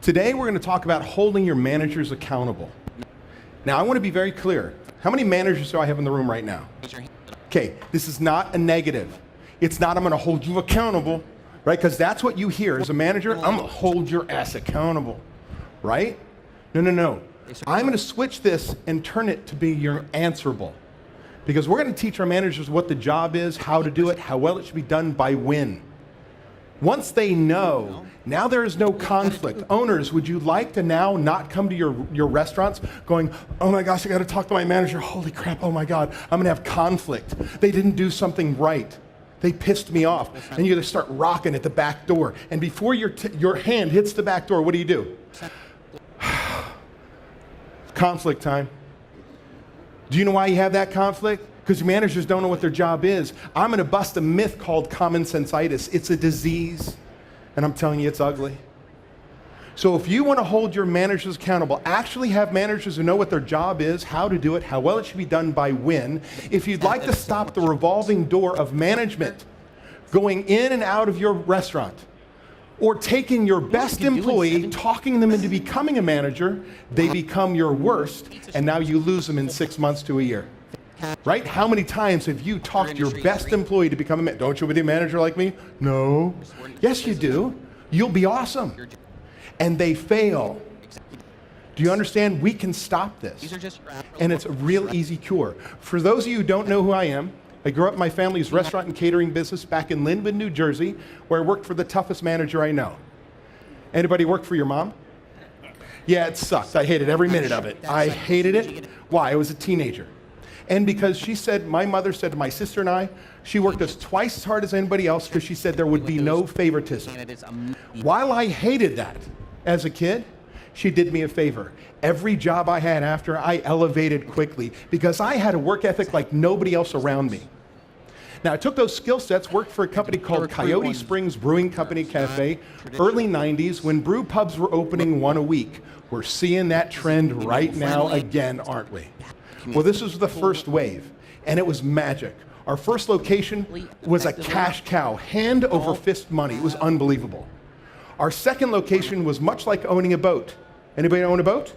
Today we're going to talk about holding your managers accountable. Now I want to be very clear. How many managers do I have in the room right now? Okay, this is not a negative. It's not I'm going to hold you accountable, right? Because that's what you hear as a manager. I'm going to hold your ass accountable, right? No. I'm going to switch this and turn it to be you're answerable. Because we're going to teach our managers what the job is, how to do it, how well it should be done, by when. Once they know, now there is no conflict. Owners, would you like to now not come to your restaurants going, oh my gosh, I got to talk to my manager. Holy crap, oh my God, I'm going to have conflict. They didn't do something right. They pissed me off. And you're going to start rocking at the back door. And before your hand hits the back door, what do? Conflict time. Do you know why you have that conflict? Because managers don't know what their job is. I'm going to bust a myth called common senseitis. It's a disease, and I'm telling you it's ugly. So if you want to hold your managers accountable, actually have managers who know what their job is, how to do it, how well it should be done, by when. If you'd like to stop the revolving door of management going in and out of your restaurant, or taking your best employee, talking them into becoming a manager, they become your worst, and now you lose them in 6 months to a year. Right? How many times have you talked your best employee to become a manager? Don't you want to be a manager like me? No. Yes, you do. You'll be awesome. And they fail. Do you understand? We can stop this. And it's a real easy cure. For those of you who don't know who I am, I grew up in my family's restaurant and catering business back in Linwood, New Jersey, where I worked for the toughest manager I know. Anybody work for your mom? Yeah, it sucked. I hated every minute of it. I hated it. Why? I was a teenager. And because my mother said to my sister and I, she worked us twice as hard as anybody else because she said there would be no favoritism. While I hated that as a kid, she did me a favor. Every job I had after, I elevated quickly because I had a work ethic like nobody else around me. Now, I took those skill sets, worked for a company called Coyote Springs Brewing Company Cafe, early 90s, when brew pubs were opening one a week. We're seeing that trend right now again, aren't we? Well, this was the first wave, and it was magic. Our first location was a cash cow, hand over fist money. It was unbelievable. Our second location was much like owning a boat. Anybody own a boat?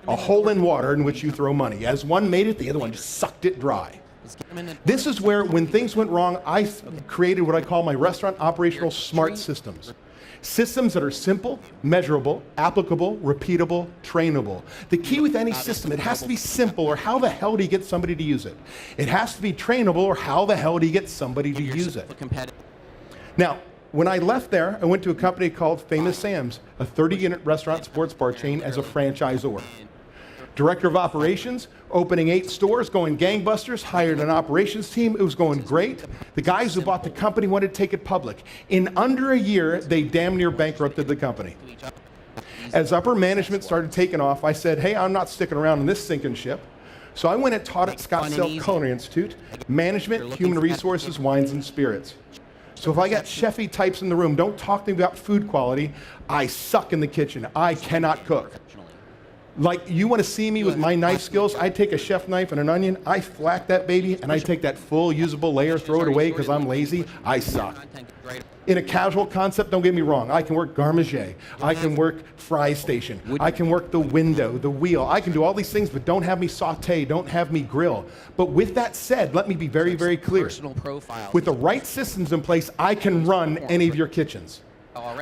A hole in water in which you throw money. As one made it, the other one just sucked it dry. This is where, when things went wrong, I created what I call my restaurant operational smart systems. Systems that are simple, measurable, applicable, repeatable, trainable. The key with any system, it has to be simple, or how the hell do you get somebody to use it? It has to be trainable, or how the hell do you get somebody to use it? Now, when I left there, I went to a company called Famous Sam's, a 30-unit restaurant sports bar chain, as a franchisor. Director of operations, opening 8 stores, going gangbusters, hired an operations team. It was going great. The guys who bought the company wanted to take it public. In under a year, they damn near bankrupted the company. As upper management started taking off, I said, hey, I'm not sticking around in this sinking ship. So I went and taught at Scottsdale Culinary Institute, management, human resources, wines and spirits. So if I got chefy types in the room, don't talk to me about food quality. I suck in the kitchen. I cannot cook. Like, you want to see me with my knife skills? I take a chef knife and an onion, I thwack that baby, and I take that full usable layer, throw it away because I'm lazy. I suck. In a casual concept, don't get me wrong, I can work garde-manger, I can work fry station, I can work the window, the wheel, I can do all these things, but don't have me saute, don't have me grill. But with that said, let me be very, very clear. With the right systems in place, I can run any of your kitchens.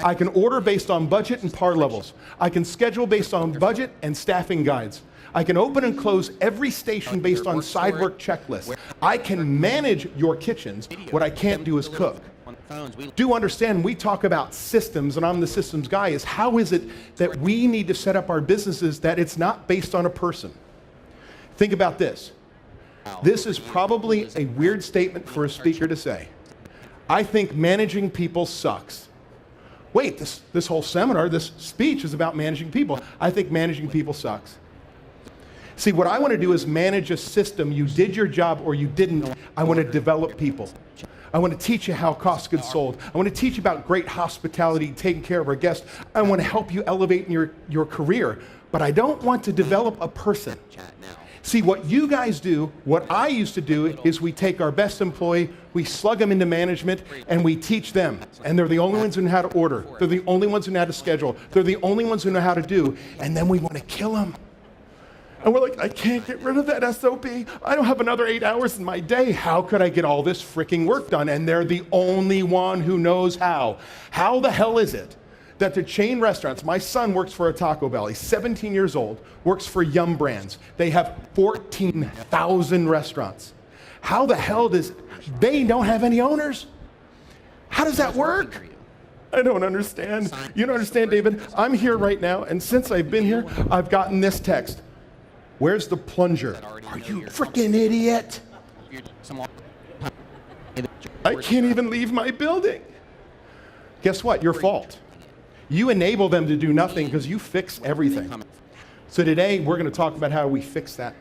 I can order based on budget and par levels. I can schedule based on budget and staffing guides. I can open and close every station based on side work checklists. I can manage your kitchens. What I can't do is cook. Do understand, we talk about systems, and I'm the systems guy, is how is it that we need to set up our businesses that it's not based on a person? Think about this. This is probably a weird statement for a speaker to say. I think managing people sucks. Wait, this whole seminar, this speech is about managing people. I think managing people sucks. See, what I want to do is manage a system. You did your job or you didn't. I want to develop people. I want to teach you how cost goods sold. I want to teach you about great hospitality, taking care of our guests. I want to help you elevate in your career. But I don't want to develop a person. See, what you guys do, what I used to do, is we take our best employee, we slug them into management, and we teach them. And they're the only ones who know how to order. They're the only ones who know how to schedule. They're the only ones who know how to do. And then we want to kill them. And we're like, I can't get rid of that SOP. I don't have another 8 hours in my day. How could I get all this freaking work done? And they're the only one who knows how. How the hell is it that the chain restaurants, my son works for a Taco Bell, he's 17 years old, works for Yum Brands. They have 14,000 restaurants. How the hell they don't have any owners? How does that work? I don't understand. You don't understand, David? I'm here right now, and since I've been here, I've gotten this text. Where's the plunger? Are you freaking idiot? I can't even leave my building. Guess what? Your fault. You enable them to do nothing because you fix everything. So today, we're going to talk about how we fix that.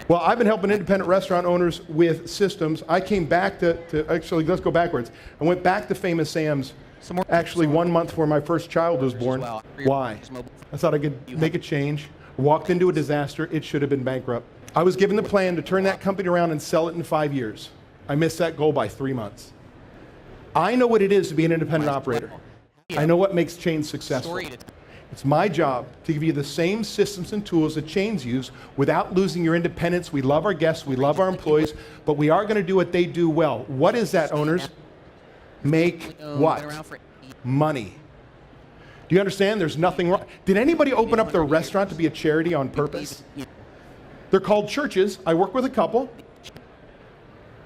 Well, I've been helping independent restaurant owners with systems. I came back actually, let's go backwards. I went back to Famous Sam's actually 1 month before my first child was born. Why? I thought I could make a change. Walked into a disaster. It should have been bankrupt. I was given the plan to turn that company around and sell it in 5 years. I missed that goal by 3 months. I know what it is to be an independent operator. I know what makes chains successful. It's my job to give you the same systems and tools that chains use without losing your independence. We love our guests, we love our employees, but we are going to do what they do well. What is that, owners? Make what? Money. Do you understand? There's nothing wrong. Did anybody open up their restaurant to be a charity on purpose? They're called churches. I work with a couple.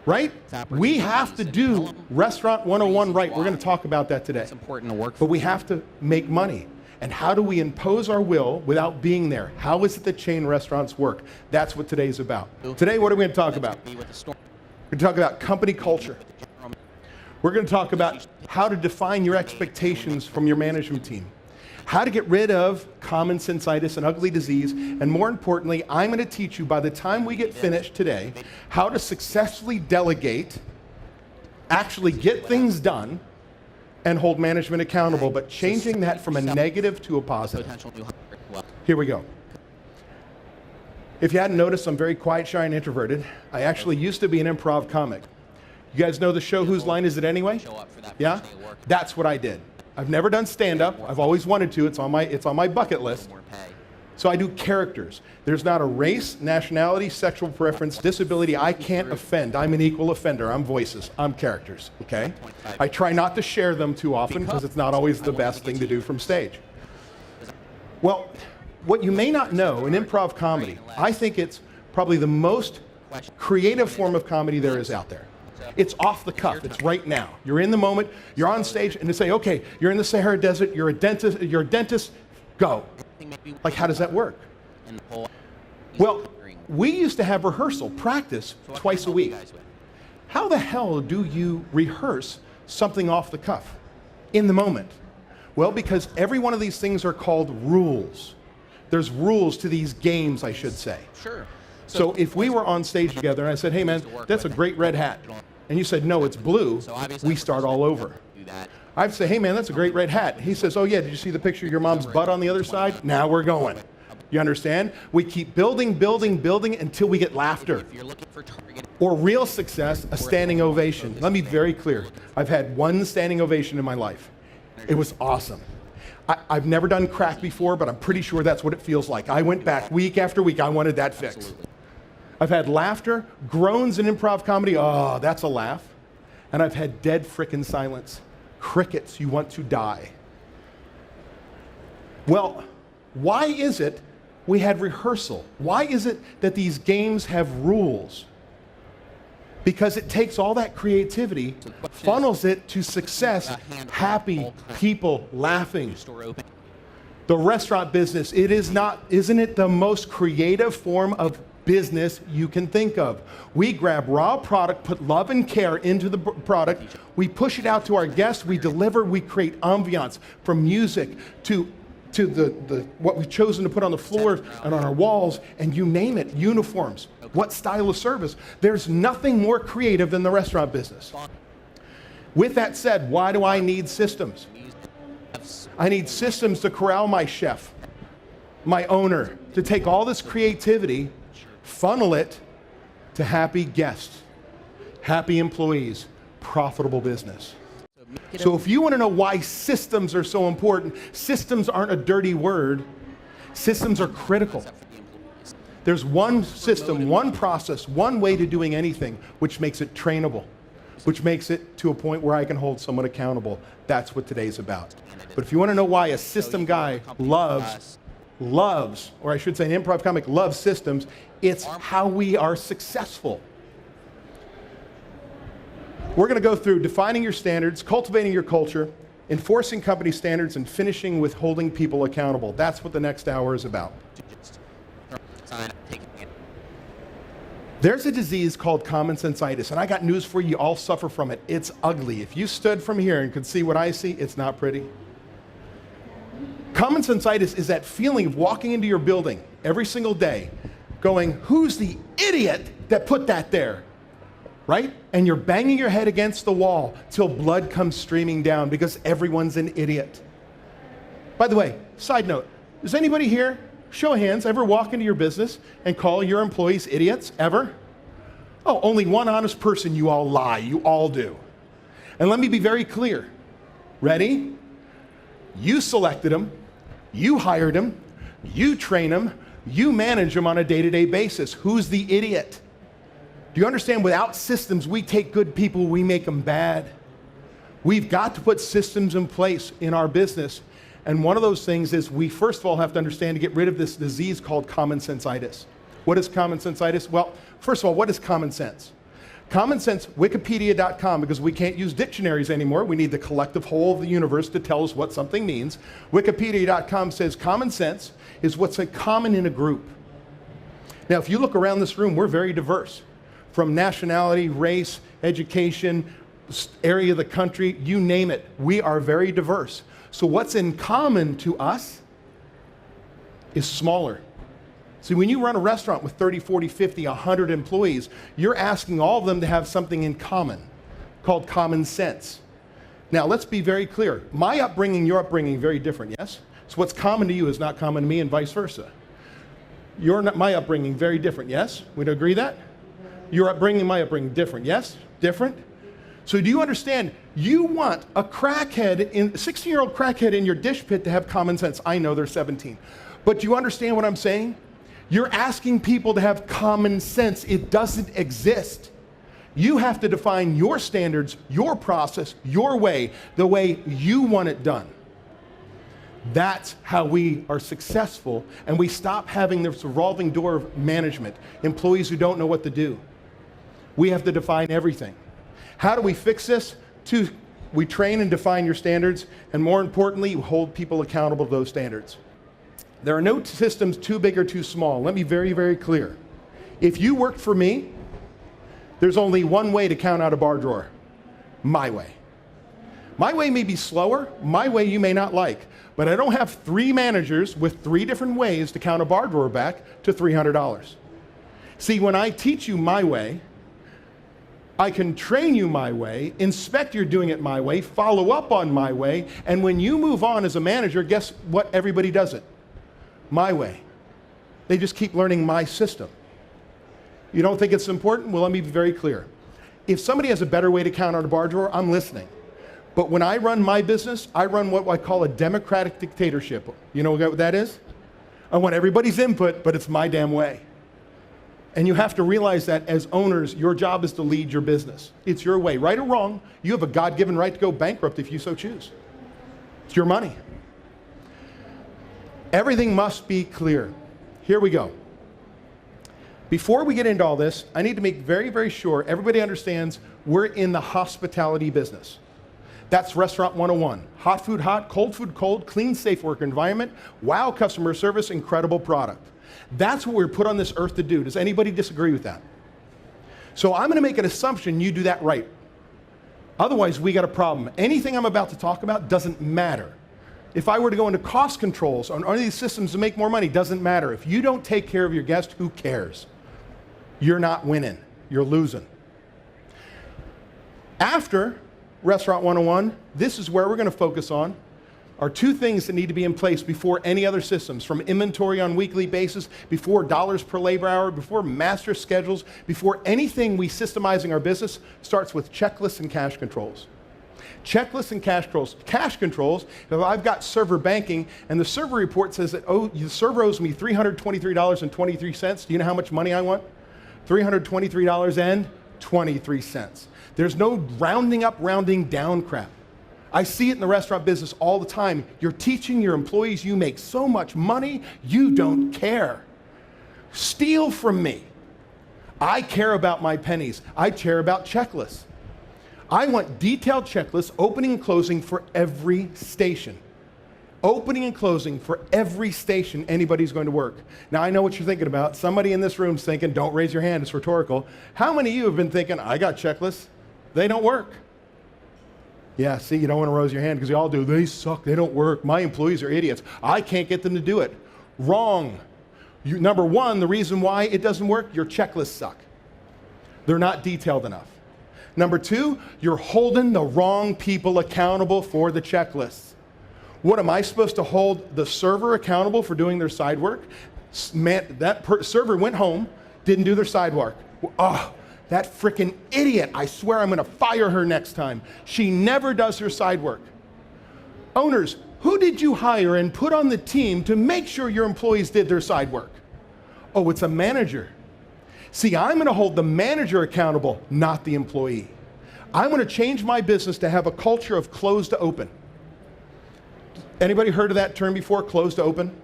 Right? We have to do Restaurant 101 right. We're going to talk about that today. It's important to work for. But we have to make money. And how do we impose our will without being there? How is it that chain restaurants work? That's what today's about. Today, what are we going to talk about? We're going to talk about company culture. We're going to talk about how to define your expectations from your management team. How to get rid of common sensititis, an ugly disease, and more importantly, I'm going to teach you by the time we get finished today, how to successfully delegate, actually get things done, and hold management accountable, but changing that from a negative to a positive. Here we go. If you hadn't noticed, I'm very quiet, shy, and introverted. I actually used to be an improv comic. You guys know the show Whose Line Is It Anyway? Yeah? That's what I did. I've never done stand-up. I've always wanted to. It's on my bucket list. So I do characters. There's not a race, nationality, sexual preference, disability. I can't offend. I'm an equal offender. I'm voices. I'm characters, okay? I try not to share them too often because it's not always the best thing to do from stage. Well, what you may not know in improv comedy, I think it's probably the most creative form of comedy there is out there. It's off the cuff. It's right now. You're in the moment. You're on stage, and they say, "Okay, you're in the Sahara Desert. You're a dentist. Go." Like, how does that work? Well, we used to have rehearsal, practice twice a week. How the hell do you rehearse something off the cuff in the moment? Well, because every one of these things are called rules. There's rules to these games, I should say. Sure. So if we were on stage together and I said, "Hey man, that's a great red hat," and you said, "No, it's blue," we start all over. I'd say, "Hey man, that's a great red hat." He says, "Oh yeah, did you see the picture of your mom's butt on the other side?" Now we're going. You understand? We keep building, building, building until we get laughter. Or real success, a standing ovation. Let me be very clear. I've had one standing ovation in my life. It was awesome. I've never done crack before, but I'm pretty sure that's what it feels like. I went back week after week. I wanted that fixed. I've had laughter, groans in improv comedy. Oh, that's a laugh. And I've had dead frickin' silence. Crickets, you want to die. Well, why is it we had rehearsal? Why is it that these games have rules? Because it takes all that creativity, funnels it to success, happy people laughing. The restaurant business, isn't it the most creative form of business you can think of? We grab raw product, put love and care into the product, we push it out to our guests, we deliver, we create ambiance from music to what we've chosen to put on the floor and on our walls, and you name it, uniforms, what style of service. There's nothing more creative than the restaurant business. With that said, why do I need systems? I need systems to corral my chef, my owner, to take all this creativity, funnel it to happy guests. happy employees, profitable business. So if you want to know why systems are so important, systems aren't a dirty word. Systems are critical. There's one system, one process, one way to doing anything, which makes it trainable, which makes it to a point where I can hold someone accountable. That's what today's about. But if you want to know why a system guy loves, or I should say an improv comic loves systems, it's how we are successful. We're going to go through defining your standards, cultivating your culture, enforcing company standards, and finishing with holding people accountable. That's what the next hour is about. There's a disease called common sensitis, and I got news for you. You all suffer from it. It's ugly. If you stood from here and could see what I see, it's not pretty. Common sensitis is that feeling of walking into your building every single day going, who's the idiot that put that there? Right? And you're banging your head against the wall till blood comes streaming down because everyone's an idiot. By the way, side note, does anybody here, show of hands, ever walk into your business and call your employees idiots, ever? Oh, only one honest person. You all lie. You all do. And let me be very clear. Ready? You selected them. You hired them. You train them. You manage them on a day-to-day basis. Who's the idiot? Do you understand? Without systems, we take good people, we make them bad. We've got to put systems in place in our business. And one of those things is we first of all have to understand to get rid of this disease called common sensitis. What is common sensitis? Well, first of all, what is common sense? Common sense, Wikipedia.com, because we can't use dictionaries anymore. We need the collective whole of the universe to tell us what something means. Wikipedia.com says common sense is what's common in a group. Now, if you look around this room, we're very diverse. From nationality, race, education, area of the country, you name it. We are very diverse. So what's in common to us is smaller. See, when you run a restaurant with 30, 40, 50, 100 employees, you're asking all of them to have something in common called common sense. Now, let's be very clear. My upbringing, your upbringing, very different, yes? So what's common to you is not common to me and vice versa. My upbringing, very different, yes? We'd agree that? Your upbringing, my upbringing, different, yes? Different? So do you understand? You want a 16-year-old crackhead in your dish pit to have common sense. I know they're 17. But do you understand what I'm saying? You're asking people to have common sense. It doesn't exist. You have to define your standards, your process, your way, the way you want it done. That's how we are successful, and we stop having this revolving door of management, employees who don't know what to do. We have to define everything. How do we fix this? We train and define your standards, and more importantly, we hold people accountable to those standards. There are no systems too big or too small. Let me be very, very clear. If you worked for me, there's only one way to count out a bar drawer. My way. My way may be slower, my way you may not like, but I don't have 3 managers with 3 different ways to count a bar drawer back to $300. See, when I teach you my way, I can train you my way, inspect you're doing it my way, follow up on my way, and when you move on as a manager, guess what everybody does it? My way. They just keep learning my system. You don't think it's important? Well, let me be very clear. If somebody has a better way to count out a bar drawer, I'm listening. But when I run my business, I run what I call a democratic dictatorship. You know what that is? I want everybody's input, but it's my damn way. And you have to realize that as owners, your job is to lead your business. It's your way. Right or wrong, you have a God-given right to go bankrupt if you so choose. It's your money. Everything must be clear. Here we go. Before we get into all this, I need to make very, very sure everybody understands we're in the hospitality business. That's Restaurant 101. Hot food hot, cold food cold, clean, safe work environment, wow customer service, incredible product. That's what we're put on this earth to do. Does anybody disagree with that? So I'm going to make an assumption you do that right. Otherwise, we got a problem. Anything I'm about to talk about doesn't matter. If I were to go into cost controls on any of these systems to make more money, doesn't matter. If you don't take care of your guest, who cares? You're not winning. You're losing. After Restaurant 101, this is where we're going to focus on are two things that need to be in place before any other systems, from inventory on a weekly basis, before dollars per labor hour, before master schedules, before anything we systemize in our business, starts with checklists and cash controls. Checklists and cash controls. Cash controls, if I've got server banking and the server report says that, oh, the server owes me $323.23, do you know how much money I want? $323.23. There's no rounding up, rounding down crap. I see it in the restaurant business all the time. You're teaching your employees you make so much money, you don't care. Steal from me. I care about my pennies. I care about checklists. I want detailed checklists, opening and closing for every station. Opening and closing for every station anybody's going to work. Now, I know what you're thinking about. Somebody in this room's thinking, don't raise your hand, it's rhetorical. How many of you have been thinking, I got checklists, they don't work? Yeah, see, you don't want to raise your hand because you all do. They suck, they don't work. My employees are idiots. I can't get them to do it. Wrong. Number one, the reason why it doesn't work, your checklists suck. They're not detailed enough. Number two, you're holding the wrong people accountable for the checklists. What am I supposed to hold the server accountable for doing their side work? Man, server went home, didn't do their side work. Oh, that frickin' idiot, I swear I'm gonna fire her next time. She never does her side work. Owners, who did you hire and put on the team to make sure your employees did their side work? Oh, it's a manager. See, I'm gonna hold the manager accountable, not the employee. I'm gonna change my business to have a culture of closed to open. Anybody heard of that term before, closed to open?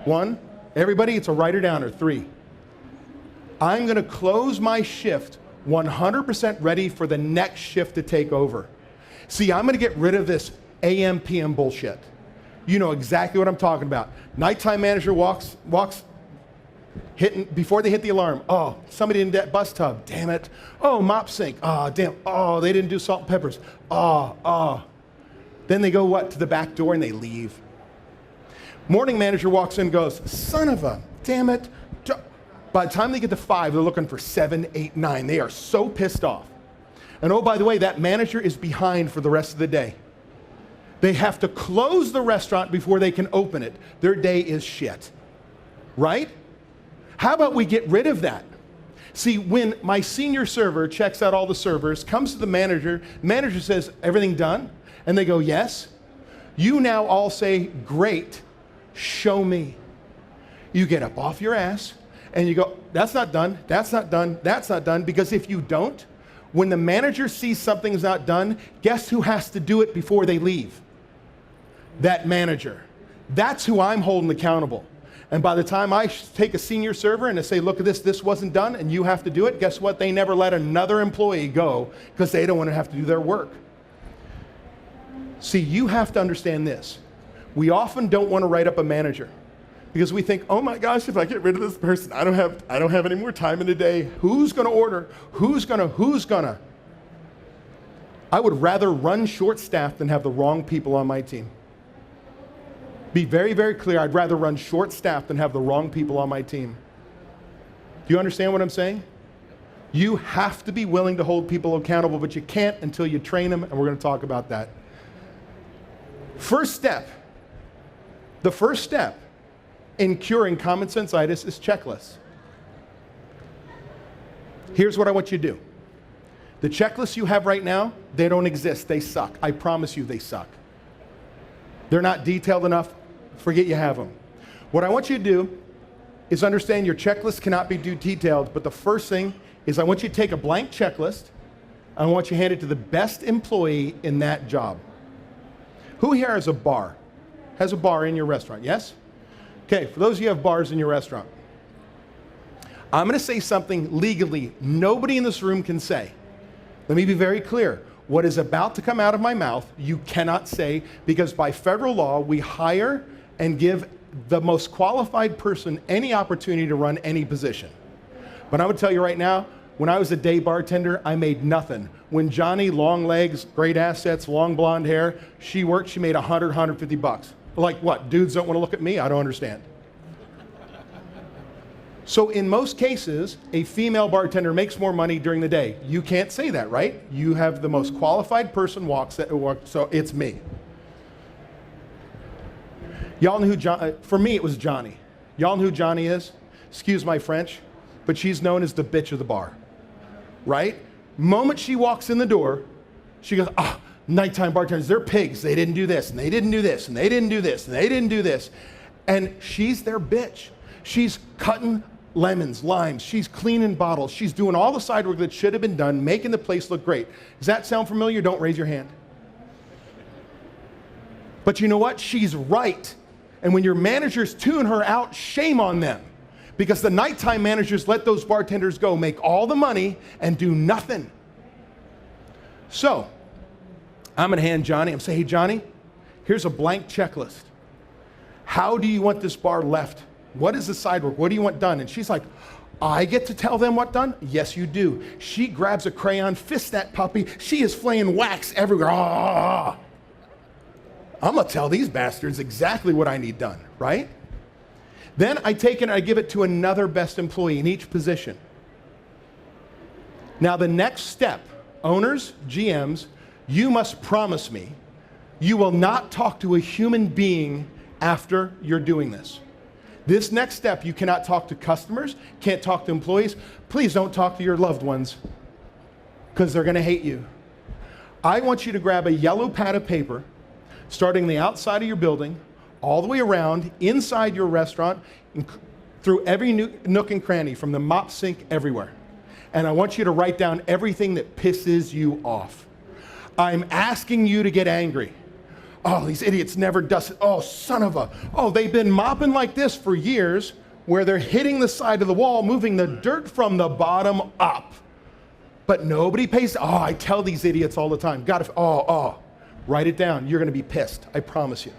One? Everybody, it's a writer downer. Three. I'm gonna close my shift 100% ready for the next shift to take over. See, I'm gonna get rid of this AM, PM bullshit. You know exactly what I'm talking about. Nighttime manager walks before they hit the alarm. Oh, somebody didn't get bus tub, damn it. Oh, mop sink, oh, damn. Oh, they didn't do salt and peppers. Oh. Then they go what? To the back door and they leave. Morning manager walks in and goes, son of a, damn it. By the time they get to 5, they're looking for 7, 8, 9. They are so pissed off. And oh, by the way, that manager is behind for the rest of the day. They have to close the restaurant before they can open it. Their day is shit, right? How about we get rid of that? See, when my senior server checks out all the servers, comes to the manager says, everything done? And they go, yes. You now all say, great, show me. You get up off your ass and you go, that's not done, that's not done, that's not done, because if you don't, when the manager sees something's not done, guess who has to do it before they leave? That manager. That's who I'm holding accountable. And by the time I take a senior server and I say, look at this, this wasn't done, and you have to do it, guess what? They never let another employee go because they don't want to have to do their work. See, you have to understand this. We often don't want to write up a manager because we think, oh my gosh, if I get rid of this person, I don't have any more time in the day. Who's going to order? Who's gonna? I would rather run short-staffed than have the wrong people on my team. Be very, very clear. I'd rather run short-staffed than have the wrong people on my team. Do you understand what I'm saying? You have to be willing to hold people accountable, but you can't until you train them, and we're going to talk about that. The first step in curing common sense-itis is checklists. Here's what I want you to do. The checklists you have right now, they don't exist. They suck. I promise you they suck. They're not detailed enough. Forget you have them. What I want you to do is understand your checklist cannot be too detailed, but the first thing is I want you to take a blank checklist. I want you to hand it to the best employee in that job. Who here has a bar? Has a bar in your restaurant, yes? Okay, for those of you who have bars in your restaurant, I'm gonna say something legally nobody in this room can say. Let me be very clear. What is about to come out of my mouth, you cannot say, because by federal law, we hire and give the most qualified person any opportunity to run any position. But I would tell you right now, when I was a day bartender, I made nothing. When Johnny, long legs, great assets, long blonde hair, she worked, she made 100, 150 bucks. Like what, dudes don't want to look at me? I don't understand. So in most cases, a female bartender makes more money during the day. You can't say that, right? You have the most qualified person walks, so it's me. Y'all know who for me, it was Johnny. Y'all know who Johnny is? Excuse my French, but she's known as the bitch of the bar, right? Moment she walks in the door, she goes, nighttime bartenders, they're pigs. They didn't do this, and they didn't do this, and they didn't do this, and they didn't do this. And she's their bitch. She's cutting lemons, limes. She's cleaning bottles. She's doing all the side work that should have been done, making the place look great. Does that sound familiar? Don't raise your hand. But you know what? She's right. And when your managers tune her out, shame on them. Because the nighttime managers let those bartenders go, make all the money, and do nothing. So, I'm going to hand Johnny, I'm saying, hey, Johnny, here's a blank checklist. How do you want this bar left? What is the side work? What do you want done? And she's like, I get to tell them what done? Yes, you do. She grabs a crayon, fists that puppy. She is flaying wax everywhere. I'm going to tell these bastards exactly what I need done, right? Then I take it and I give it to another best employee in each position. Now the next step, owners, GMs, you must promise me you will not talk to a human being after you're doing this. This next step, you cannot talk to customers, can't talk to employees. Please don't talk to your loved ones because they're going to hate you. I want you to grab a yellow pad of paper, starting the outside of your building, all the way around, inside your restaurant, through every nook and cranny, from the mop sink everywhere. And I want you to write down everything that pisses you off. I'm asking you to get angry. Oh, these idiots never dusted. Oh, son of a. Oh, they've been mopping like this for years, where they're hitting the side of the wall, moving the dirt from the bottom up. But nobody pays. Oh, I tell these idiots all the time. Write it down. You're going to be pissed. I promise you.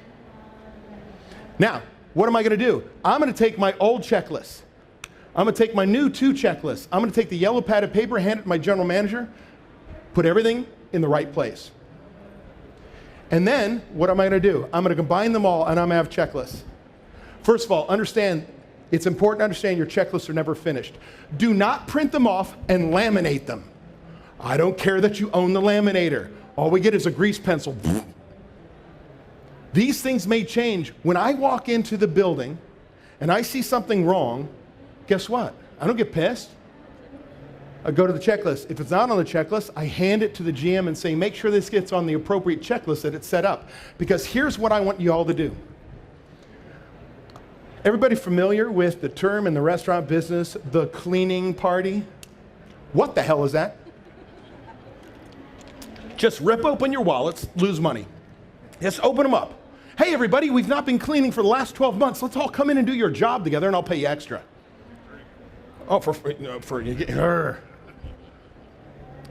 Now, what am I going to do? I'm going to take my old checklist. I'm going to take my new 2 checklists. I'm going to take the yellow pad of paper, hand it to my general manager, put everything in the right place. And then, what am I going to do? I'm going to combine them all, and I'm going to have checklists. First of all, understand, it's important to understand your checklists are never finished. Do not print them off and laminate them. I don't care that you own the laminator. All we get is a grease pencil. These things may change. When I walk into the building and I see something wrong, guess what? I don't get pissed. I go to the checklist. If it's not on the checklist, I hand it to the GM and say, make sure this gets on the appropriate checklist that it's set up. Because here's what I want you all to do. Everybody familiar with the term in the restaurant business, the cleaning party? What the hell is that? Just rip open your wallets, lose money. Just open them up. Hey everybody, we've not been cleaning for the last 12 months. Let's all come in and do your job together and I'll pay you extra. Oh,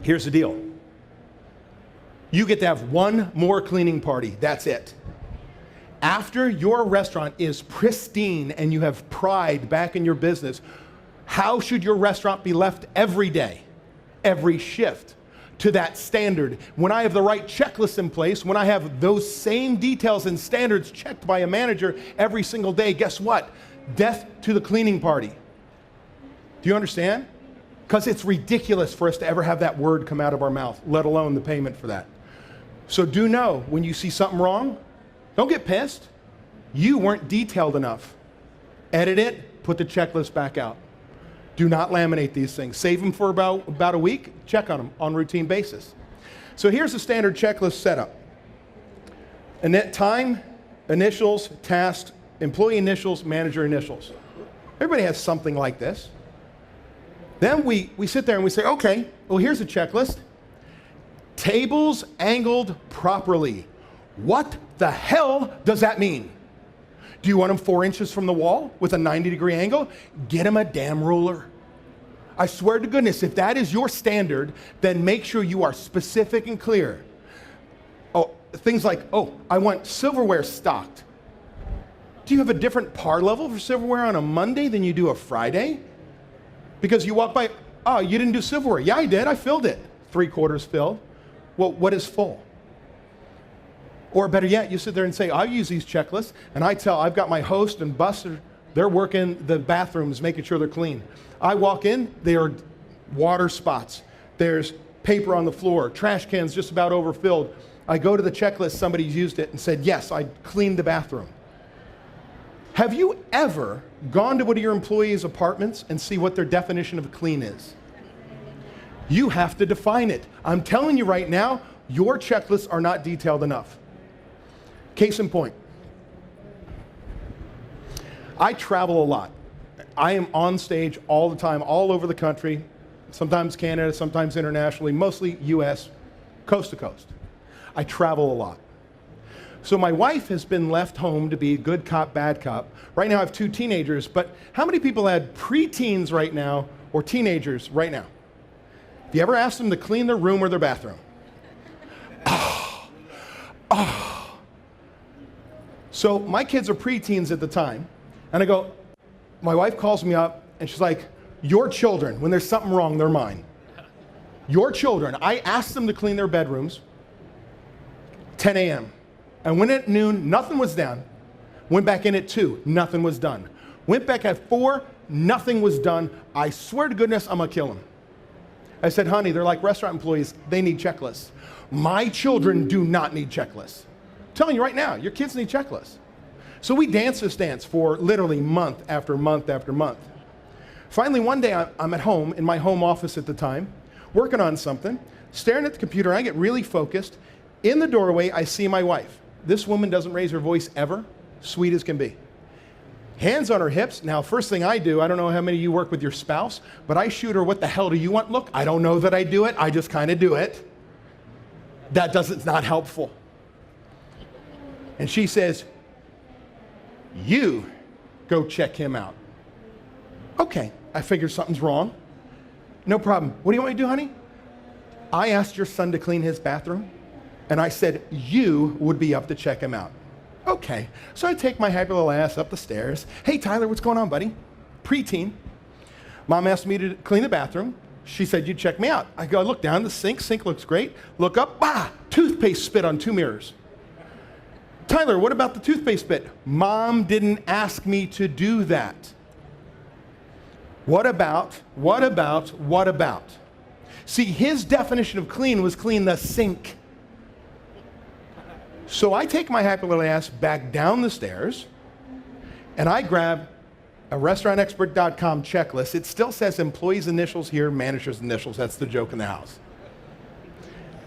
Here's the deal. You get to have one more cleaning party. That's it. After your restaurant is pristine and you have pride back in your business, how should your restaurant be left every day, every shift, to that standard? When I have the right checklist in place, when I have those same details and standards checked by a manager every single day, guess what? Death to the cleaning party. Do you understand? Because it's ridiculous for us to ever have that word come out of our mouth, let alone the payment for that. So do know, when you see something wrong, don't get pissed. You weren't detailed enough. Edit it, put the checklist back out. Do not laminate these things. Save them for about a week, check on them on a routine basis. So here's the standard checklist setup. Time, initials, task, employee initials, manager initials. Everybody has something like this. Then we sit there and we say, okay, well, here's a checklist. Tables angled properly. What the hell does that mean? Do you want them 4 inches from the wall with a 90-degree angle? Get them a damn ruler. I swear to goodness, if that is your standard, then make sure you are specific and clear. Oh, things like, I want silverware stocked. Do you have a different par level for silverware on a Monday than you do a Friday? Because you walk by, you didn't do silverware. Yeah, I did. I filled it. 3/4 filled. Well, what is full? Or better yet, you sit there and say, I use these checklists, and I've got my host and busser, they're working the bathrooms, making sure they're clean. I walk in, there are water spots. There's paper on the floor, trash cans just about overfilled. I go to the checklist, somebody's used it and said, yes, I cleaned the bathroom. Have you ever gone to one of your employees' apartments and see what their definition of clean is? You have to define it. I'm telling you right now, your checklists are not detailed enough. Case in point, I travel a lot. I am on stage all the time, all over the country, sometimes Canada, sometimes internationally, mostly US, coast to coast. I travel a lot. So my wife has been left home to be good cop, bad cop. Right now I have 2 teenagers, but how many people had preteens right now or teenagers right now? Have you ever asked them to clean their room or their bathroom? So my kids are preteens at the time, and I go, my wife calls me up, and she's like, your children, when there's something wrong, they're mine. Your children, I asked them to clean their bedrooms, 10 a.m. And went at noon, nothing was done. Went back in at 2, nothing was done. Went back at 4, nothing was done. I swear to goodness, I'm gonna kill them. I said, honey, they're like restaurant employees, they need checklists. My children do not need checklists. I'm telling you right now, your kids need checklists. So we danced this dance for literally month after month after month. Finally, one day I'm at home, in my home office at the time, working on something, staring at the computer, I get really focused. In the doorway, I see my wife. This woman doesn't raise her voice ever, sweet as can be. Hands on her hips. Now, first thing I do, I don't know how many of you work with your spouse, but I shoot her, what the hell do you want? Look, I don't know that I do it, I just kind of do it. It's not helpful. And she says, you go check him out. Okay, I figure something's wrong. No problem. What do you want me to do, honey? I asked your son to clean his bathroom, and I said you would be up to check him out. Okay, so I take my happy little ass up the stairs. Hey, Tyler, what's going on, buddy? Preteen. Mom asked me to clean the bathroom. She said, you'd check me out. I go, look down the sink looks great. Look up, toothpaste spit on 2 mirrors. Tyler, what about the toothpaste spit? Mom didn't ask me to do that. What about? See, his definition of clean was clean the sink. So I take my happy little ass back down the stairs, and I grab a restaurantexpert.com checklist. It still says employee's initials here, manager's initials. That's the joke in the house.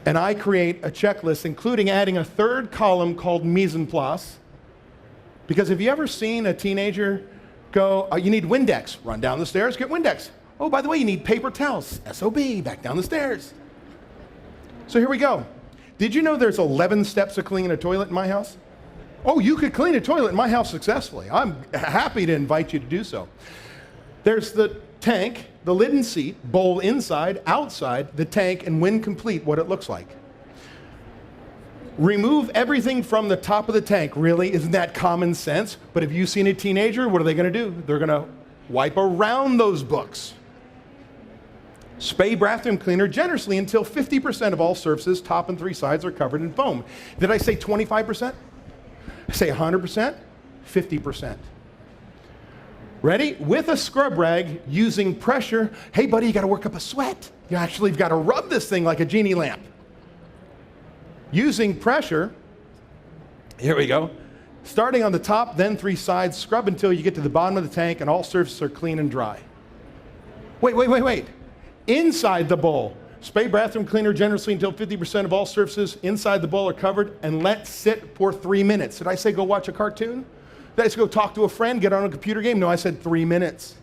And I create a checklist, including adding a 3rd column called mise en place. Because have you ever seen a teenager go, you need Windex, run down the stairs, get Windex. Oh, by the way, you need paper towels, SOB, back down the stairs. So here we go. Did you know there's 11 steps to cleaning a toilet in my house? Oh, you could clean a toilet in my house successfully. I'm happy to invite you to do so. There's the tank, the lid and seat, bowl inside, outside, the tank, and when complete, what it looks like. Remove everything from the top of the tank. Really, isn't that common sense? But have you seen a teenager? What are they going to do? They're going to wipe around those books. Spray bathroom cleaner generously until 50% of all surfaces, top and 3 sides, are covered in foam. Did I say 25%? Say 100%? 50%. Ready? With a scrub rag, using pressure. Hey, buddy, you got to work up a sweat. You actually got to rub this thing like a genie lamp. Using pressure, here we go. Starting on the top, then 3 sides, scrub until you get to the bottom of the tank and all surfaces are clean and dry. Wait. Inside the bowl, spray bathroom cleaner generously until 50% of all surfaces inside the bowl are covered and let sit for 3 minutes. Did I say go watch a cartoon? Did I say go talk to a friend, get on a computer game? No, I said 3 minutes.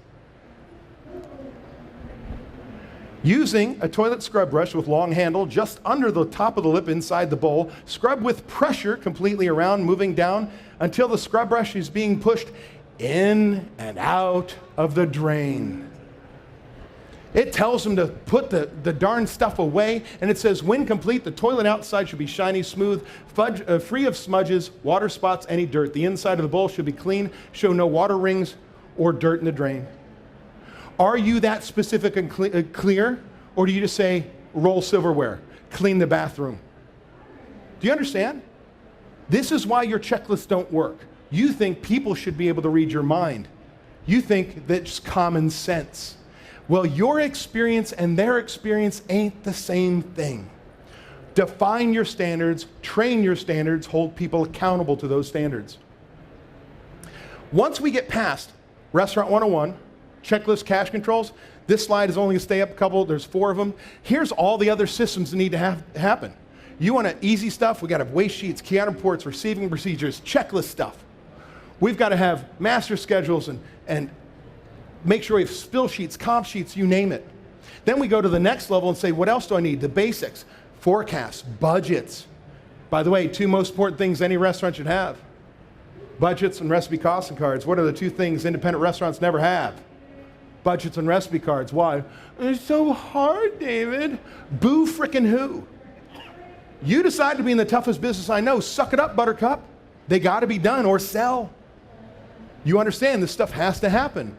Using a toilet scrub brush with long handle just under the top of the lip inside the bowl, scrub with pressure completely around, moving down until the scrub brush is being pushed in and out of the drain. It tells them to put the darn stuff away, and it says, when complete, the toilet outside should be shiny, smooth, free of smudges, water spots, any dirt. The inside of the bowl should be clean, show no water rings or dirt in the drain. Are you that specific and clear, or do you just say, roll silverware, clean the bathroom? Do you understand? This is why your checklists don't work. You think people should be able to read your mind. You think that's common sense. Well, your experience and their experience ain't the same thing. Define your standards, train your standards, hold people accountable to those standards. Once we get past Restaurant 101, checklist cash controls, this slide is only going to stay up a couple, there's 4 of them. Here's all the other systems that need to happen. You want easy stuff, we got to have waste sheets, key item reports, receiving procedures, checklist stuff. We've got to have master schedules and make sure we have spill sheets, comp sheets, you name it. Then we go to the next level and say, what else do I need? The basics, forecasts, budgets. By the way, 2 most important things any restaurant should have. Budgets and recipe costing cards. What are the 2 things independent restaurants never have? Budgets and recipe cards. Why? It's so hard, David. Boo frickin' who? You decide to be in the toughest business I know. Suck it up, Buttercup. They got to be done or sell. You understand this stuff has to happen.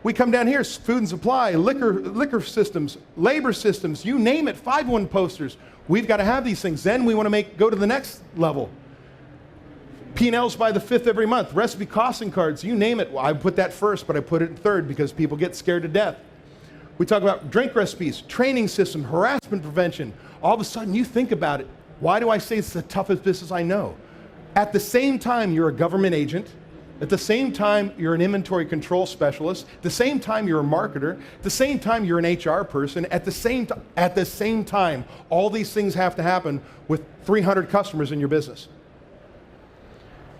We come down here, food and supply, liquor systems, labor systems, you name it, 5-1 posters. We've got to have these things. Then we want to go to the next level. P&Ls by the 5th every month, recipe costing cards, you name it. Well, I put that first, but I put it in third because people get scared to death. We talk about drink recipes, training system, harassment prevention. All of a sudden you think about it. Why do I say it's the toughest business I know? At the same time, you're a government agent. At the same time, you're an inventory control specialist. At the same time, you're a marketer. At the same time, you're an HR person. At the same time, all these things have to happen with 300 customers in your business.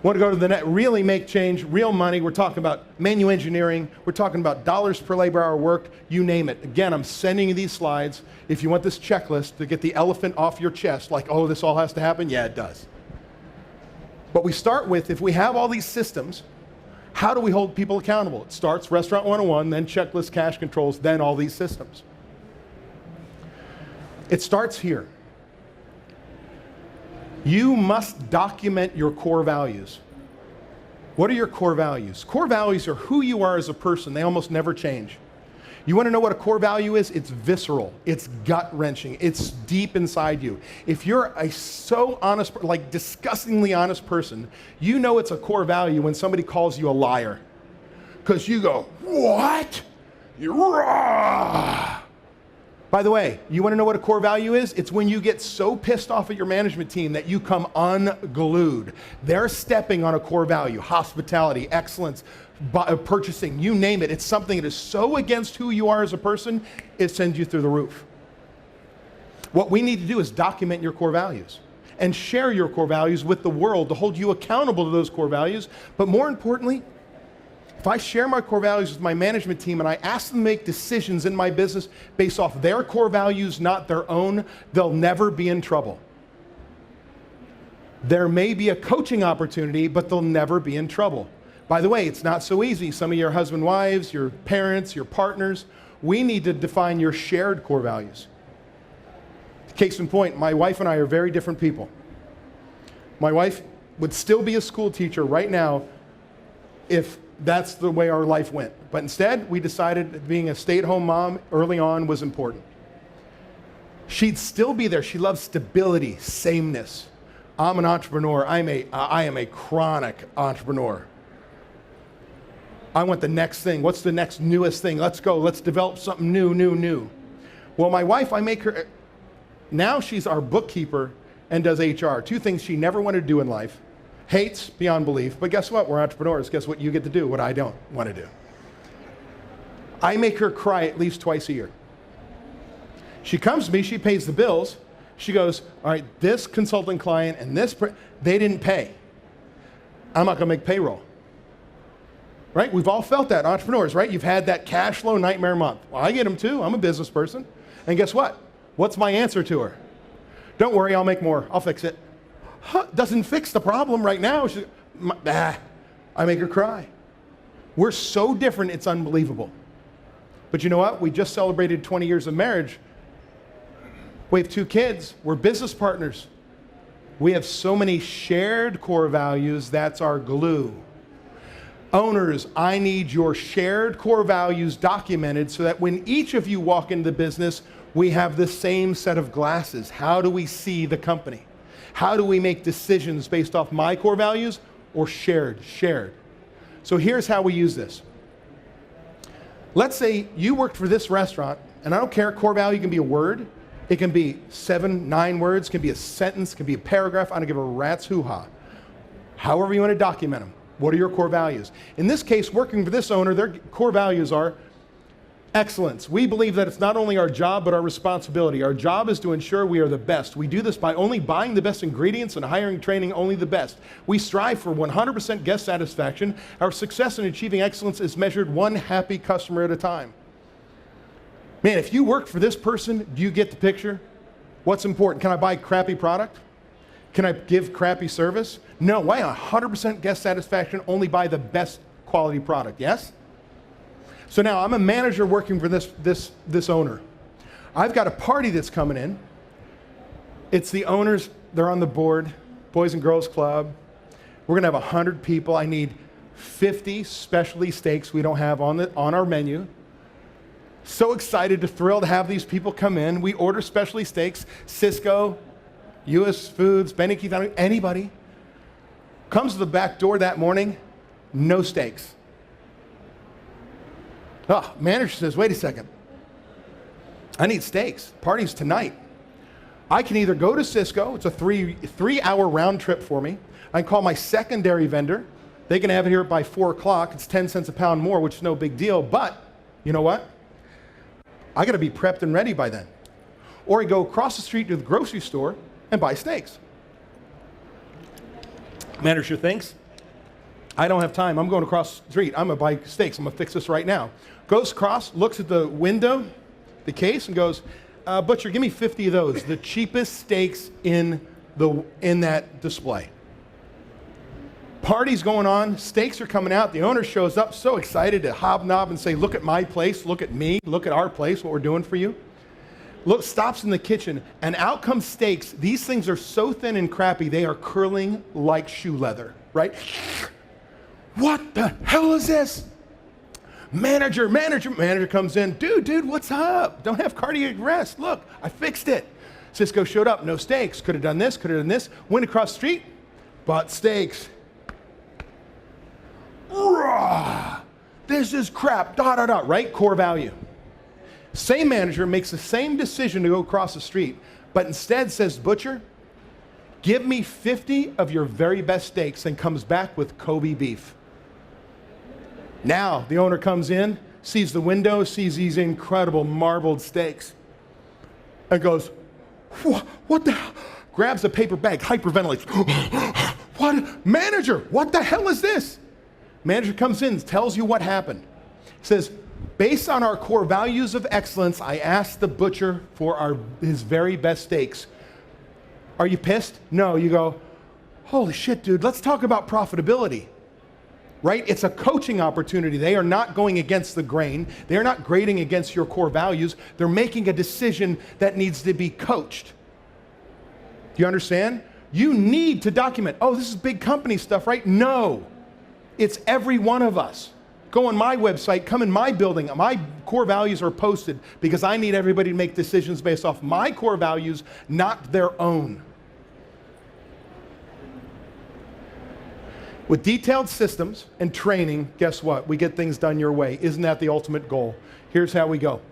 Want to go to the net, really make change, real money. We're talking about menu engineering. We're talking about dollars per labor hour work, you name it. Again, I'm sending you these slides. If you want this checklist to get the elephant off your chest, like, oh, this all has to happen? Yeah, it does. But we start with, if we have all these systems, how do we hold people accountable? It starts Restaurant 101, then checklist, cash controls, then all these systems. It starts here. You must document your core values. What are your core values? Core values are who you are as a person. They almost never change. You want to know what a core value is? It's visceral. It's gut-wrenching. It's deep inside you. If you're a so honest, like disgustingly honest person, you know it's a core value when somebody calls you a liar. Because you go, what? You're raw. By the way, you want to know what a core value is? It's when you get so pissed off at your management team that you come unglued. They're stepping on a core value, hospitality, excellence, purchasing, you name it. It's something that is so against who you are as a person, it sends you through the roof. What we need to do is document your core values and share your core values with the world to hold you accountable to those core values. But more importantly, if I share my core values with my management team and I ask them to make decisions in my business based off their core values, not their own, they'll never be in trouble. There may be a coaching opportunity, but they'll never be in trouble. By the way, it's not so easy. Some of your husband, wives, your parents, your partners, we need to define your shared core values. Case in point, my wife and I are very different people. My wife would still be a school teacher right now if that's the way our life went. But instead, we decided that being a stay-at-home mom early on was important. She'd still be there. She loves stability, sameness. I'm an entrepreneur. I am a chronic entrepreneur. I want the next thing. What's the next newest thing? Let's go. Let's develop something new. Well, my wife, I make her, now she's our bookkeeper and does HR. 2 things she never wanted to do in life. Hates beyond belief, but guess what? We're entrepreneurs. Guess what you get to do, what I don't want to do. I make her cry at least twice a year. She comes to me, she pays the bills. She goes, all right, this consulting client and this, they didn't pay. I'm not going to make payroll. Right? We've all felt that, entrepreneurs, right? You've had that cash flow nightmare month. Well, I get them too. I'm a business person. And guess what? What's my answer to her? Don't worry, I'll make more. I'll fix it. Doesn't fix the problem right now. I make her cry. We're so different, it's unbelievable. But you know what? We just celebrated 20 years of marriage. We have 2 kids. We're business partners. We have so many shared core values. That's our glue. Owners, I need your shared core values documented so that when each of you walk into the business, we have the same set of glasses. How do we see the company? How do we make decisions based off my core values or shared? So here's how we use this. Let's say you worked for this restaurant, and I don't care, core value can be a word. It can be 7, 9 words, can be a sentence, can be a paragraph. I don't give a rat's hoo-ha. However you want to document them. What are your core values? In this case, working for this owner, their core values are excellence. We believe that it's not only our job, but our responsibility. Our job is to ensure we are the best. We do this by only buying the best ingredients and hiring, training only the best. We strive for 100% guest satisfaction. Our success in achieving excellence is measured one happy customer at a time. Man, if you work for this person, do you get the picture? What's important? Can I buy crappy product? Can I give crappy service? No, why 100% guest satisfaction, only buy the best quality product, yes? So now I'm a manager working for this owner. I've got a party that's coming in. It's the owners, they're on the board, Boys and Girls Club. We're gonna have 100 people. I need 50 specialty steaks we don't have on our menu. So excited, thrilled to have these people come in. We order specialty steaks, Sysco, US Foods, Benny Keith, anybody. Comes to the back door that morning, no steaks. Oh, manager says, wait a second. I need steaks. Party's tonight. I can either go to Sysco, it's a three-hour round trip for me. I can call my secondary vendor. They can have it here by 4 o'clock. It's 10 cents a pound more, which is no big deal. But you know what? I got to be prepped and ready by then. Or I go across the street to the grocery store and buy steaks. Manager thinks, I don't have time. I'm going across the street. I'm going to buy steaks. I'm going to fix this right now. Goes across, looks at the window, the case, and goes, butcher, give me 50 of those, the cheapest steaks in that display. Party's going on, steaks are coming out, the owner shows up so excited to hobnob and say, look at my place, look at me, look at our place, what we're doing for you. Look, stops in the kitchen, and out comes steaks. These things are so thin and crappy, they are curling like shoe leather, right? What the hell is this? Manager comes in, dude, what's up? Don't have cardiac arrest. Look, I fixed it. Sysco showed up, no steaks. Could have done this, could have done this. Went across the street, bought steaks. This is crap, right? Core value. Same manager makes the same decision to go across the street, but instead says, butcher, give me 50 of your very best steaks, and comes back with Kobe beef. Now the owner comes in, sees the window, sees these incredible marbled steaks, and goes, what the hell? Grabs a paper bag, hyperventilates. What? Manager, what the hell is this? Manager comes in, tells you what happened. Says, based on our core values of excellence, I asked the butcher for his very best steaks. Are you pissed? No, you go, holy shit, dude, let's talk about profitability. Right? It's a coaching opportunity. They are not going against the grain. They are not grading against your core values. They're making a decision that needs to be coached. Do you understand? You need to document, oh, this is big company stuff, right? No, it's every one of us. Go on my website, come in my building. My core values are posted because I need everybody to make decisions based off my core values, not their own. With detailed systems and training, guess what? We get things done your way. Isn't that the ultimate goal? Here's how we go.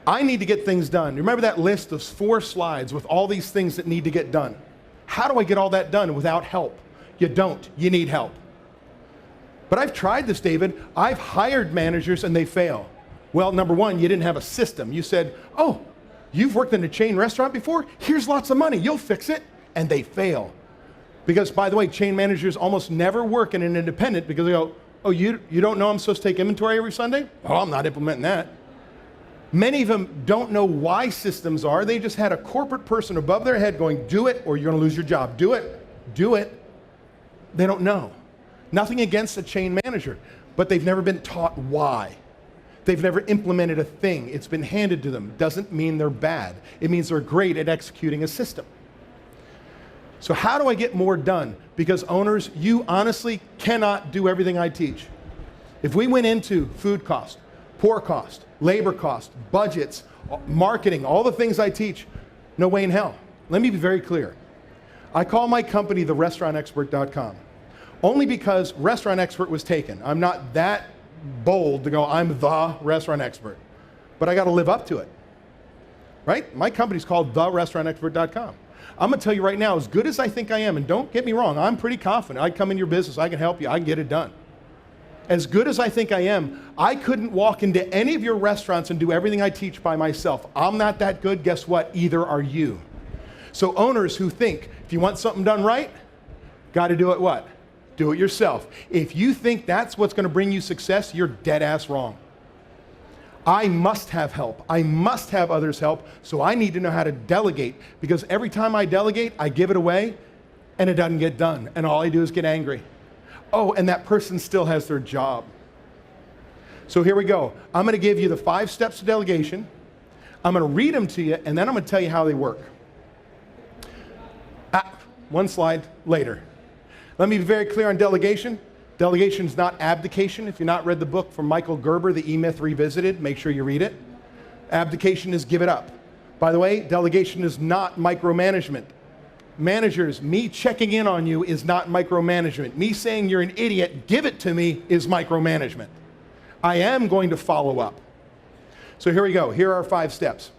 I need to get things done. Remember that list of 4 slides with all these things that need to get done? How do I get all that done without help? You don't. You need help. But I've tried this, David. I've hired managers and they fail. Well, number one, you didn't have a system. You said, oh, you've worked in a chain restaurant before? Here's lots of money. You'll fix it. And they fail. Because, by the way, chain managers almost never work in an independent because they go, oh, you don't know I'm supposed to take inventory every Sunday? Oh, I'm not implementing that. Many of them don't know why systems are. They just had a corporate person above their head going, do it or you're going to lose your job. Do it. Do it. They don't know. Nothing against a chain manager, but they've never been taught why. They've never implemented a thing. It's been handed to them. Doesn't mean they're bad. It means they're great at executing a system. So how do I get more done? Because owners, you honestly cannot do everything I teach. If we went into food cost, poor cost, labor cost, budgets, marketing, all the things I teach, no way in hell. Let me be very clear. I call my company therestaurantexpert.com only because Restaurant Expert was taken. I'm not that bold to go, I'm the restaurant expert, but I got to live up to it, right? My company's called therestaurantexpert.com. I'm gonna tell you right now, as good as I think I am, and don't get me wrong, I'm pretty confident. I come in your business, I can help you, I can get it done. As good as I think I am, I couldn't walk into any of your restaurants and do everything I teach by myself. I'm not that good, guess what? Either are you. So owners who think, if you want something done right, gotta do it what? Do it yourself. If you think that's what's gonna bring you success, you're dead ass wrong. I must have help. I must have others help, so I need to know how to delegate, because every time I delegate, I give it away and it doesn't get done, and all I do is get angry. Oh, and that person still has their job. So here we go. I'm gonna give you the 5 steps to delegation. I'm gonna read them to you, and then I'm gonna tell you how they work. One slide later. Let me be very clear on delegation. Delegation is not abdication. If you've not read the book from Michael Gerber, The E-Myth Revisited, make sure you read it. Abdication is give it up. By the way, delegation is not micromanagement. Managers, me checking in on you is not micromanagement. Me saying you're an idiot, give it to me, is micromanagement. I am going to follow up. So here we go. Here are our 5 steps.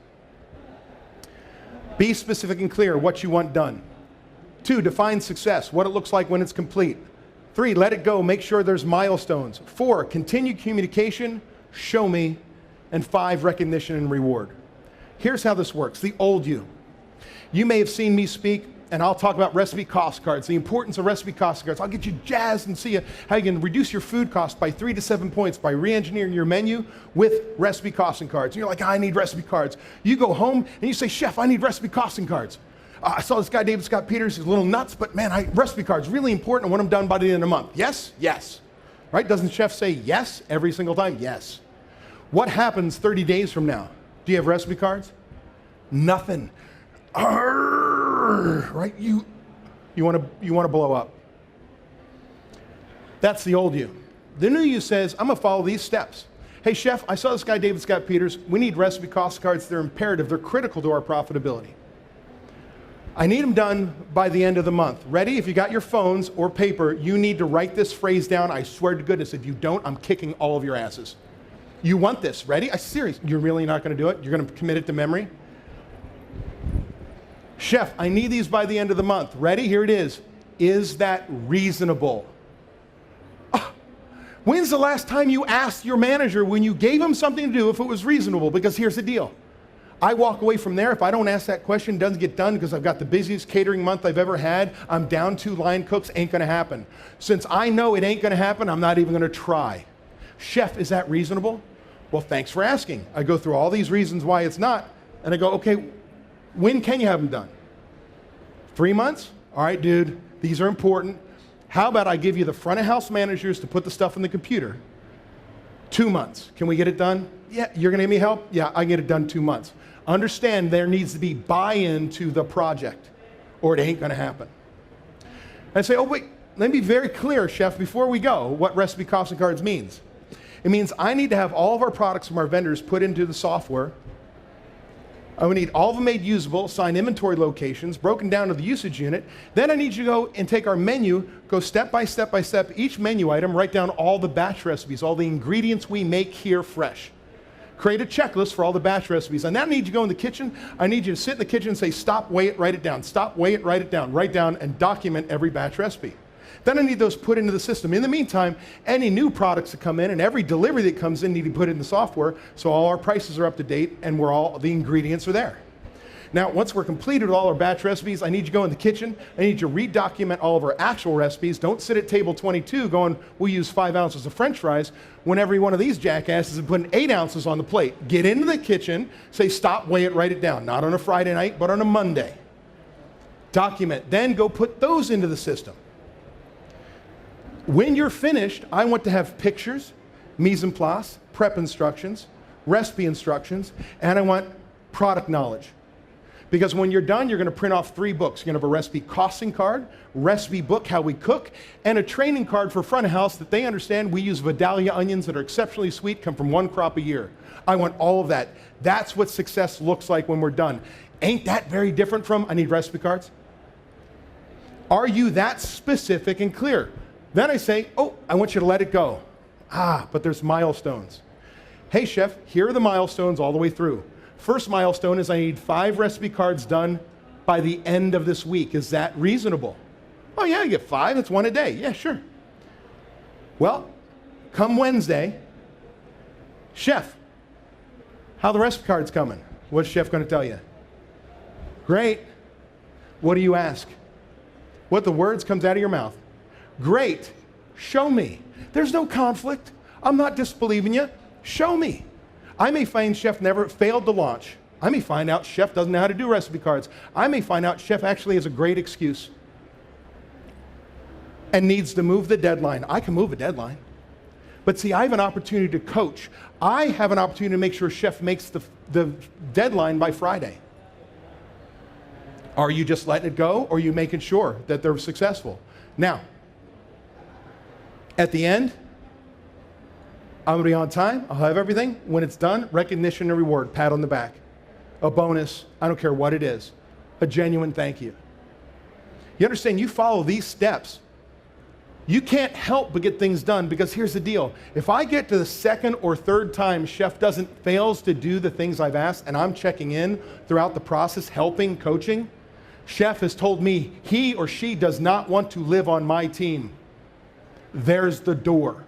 Be specific and clear what you want done. 2, define success, what it looks like when it's complete. 3, let it go, make sure there's milestones. 4, continue communication, show me. And 5, recognition and reward. Here's how this works, the old you. You may have seen me speak, and I'll talk about recipe cost cards, the importance of recipe cost cards. I'll get you jazzed and see how you can reduce your food cost by 3 to 7 points by re-engineering your menu with recipe costing cards. And you're like, I need recipe cards. You go home and you say, Chef, I need recipe costing cards. I saw this guy, David Scott Peters, he's a little nuts, but man, recipe cards, really important. I want them done by the end of the month. Yes? Yes. Right? Doesn't Chef say yes every single time? Yes. What happens 30 days from now? Do you have recipe cards? Nothing. Arrgh, right? You want to blow up. That's the old you. The new you says, I'm going to follow these steps. Hey, Chef, I saw this guy, David Scott Peters. We need recipe cost cards. They're imperative. They're critical to our profitability. I need them done by the end of the month. Ready? If you got your phones or paper, you need to write this phrase down. I swear to goodness, if you don't, I'm kicking all of your asses. You want this. Ready? I'm serious. You're really not going to do it? You're going to commit it to memory? Chef, I need these by the end of the month. Ready? Here it is. Is that reasonable? When's the last time you asked your manager when you gave him something to do if it was reasonable? Because here's the deal. I walk away from there. If I don't ask that question, it doesn't get done because I've got the busiest catering month I've ever had. I'm down 2 line cooks, ain't gonna happen. Since I know it ain't gonna happen, I'm not even gonna try. Chef, is that reasonable? Well, thanks for asking. I go through all these reasons why it's not, and I go, okay, when can you have them done? 3 months? All right, dude, these are important. How about I give you the front of house managers to put the stuff in the computer? 2 months. Can we get it done? Yeah, you're gonna give me help? Yeah, I can get it done 2 months. Understand there needs to be buy-in to the project or it ain't gonna happen. And say, oh wait, let me be very clear, Chef, before we go, what recipe costing cards means. It means I need to have all of our products from our vendors put into the software. I would need all of them made usable, assign inventory locations, broken down to the usage unit. Then I need you to go and take our menu, go step by step by step, each menu item, write down all the batch recipes, all the ingredients we make here fresh. Create a checklist for all the batch recipes. And then I need you to go in the kitchen. I need you to sit in the kitchen and say, stop, weigh it, write it down. Stop, weigh it, write it down. Write down and document every batch recipe. Then I need those put into the system. In the meantime, any new products that come in and every delivery that comes in need to be put in the software so all our prices are up to date and the ingredients are there. Now, once we're completed with all our batch recipes, I need you to go in the kitchen. I need you to redocument all of our actual recipes. Don't sit at table 22 going, we'll use 5 ounces of French fries when every one of these jackasses is putting 8 ounces on the plate. Get into the kitchen, say stop, weigh it, write it down. Not on a Friday night, but on a Monday. Document, then go put those into the system. When you're finished, I want to have pictures, mise en place, prep instructions, recipe instructions, and I want product knowledge. Because when you're done, you're going to print off 3 books. You're going to have a recipe costing card, recipe book, how we cook, and a training card for front of house that they understand we use Vidalia onions that are exceptionally sweet, come from 1 crop a year. I want all of that. That's what success looks like when we're done. Ain't that very different from, I need recipe cards? Are you that specific and clear? Then I say, oh, I want you to let it go. But there's milestones. Hey, Chef, here are the milestones all the way through. First milestone is I need 5 recipe cards done by the end of this week. Is that reasonable? Oh yeah, you get 5, it's 1 a day. Yeah, sure. Well, come Wednesday, chef, how the recipe card's coming? What's chef going to tell you? Great. What do you ask? What the words comes out of your mouth? Great. Show me. There's no conflict. I'm not disbelieving you. Show me. I may find chef never failed to launch. I may find out chef doesn't know how to do recipe cards. I may find out chef actually has a great excuse and needs to move the deadline. I can move a deadline. But see, I have an opportunity to coach. I have an opportunity to make sure chef makes the deadline by Friday. Are you just letting it go, or are you making sure that they're successful? Now, at the end, I'm gonna be on time, I'll have everything. When it's done, recognition and reward, pat on the back, a bonus, I don't care what it is, a genuine thank you. You understand, you follow these steps, you can't help but get things done, because here's the deal. If I get to the second or third time chef fails to do the things I've asked, and I'm checking in throughout the process, helping, coaching, chef has told me he or she does not want to live on my team. There's the door.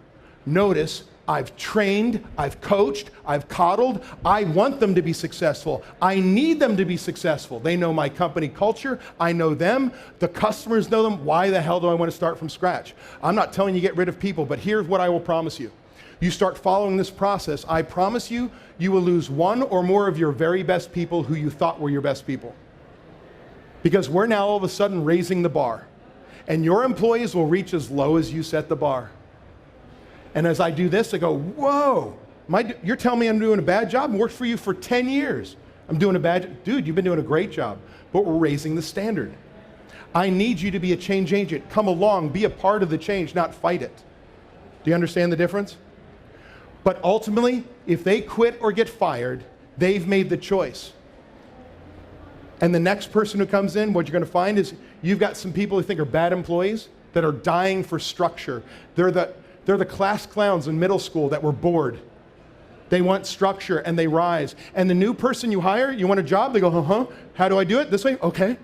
Notice, I've trained, I've coached, I've coddled. I want them to be successful. I need them to be successful. They know my company culture. I know them. The customers know them. Why the hell do I want to start from scratch? I'm not telling you get rid of people, but here's what I will promise you. You start following this process, I promise you, you will lose one or more of your very best people who you thought were your best people. Because we're now all of a sudden raising the bar. And your employees will reach as low as you set the bar. And as I do this, I go, whoa, you're telling me I'm doing a bad job? I worked for you for 10 years. I'm doing a bad job. Dude, you've been doing a great job, but we're raising the standard. I need you to be a change agent. Come along, be a part of the change, not fight it. Do you understand the difference? But ultimately, if they quit or get fired, they've made the choice. And the next person who comes in, what you're going to find is you've got some people who think are bad employees that are dying for structure. They're the class clowns in middle school that were bored. They want structure and they rise. And the new person you hire, you want a job? They go, how do I do it? This way? Okay.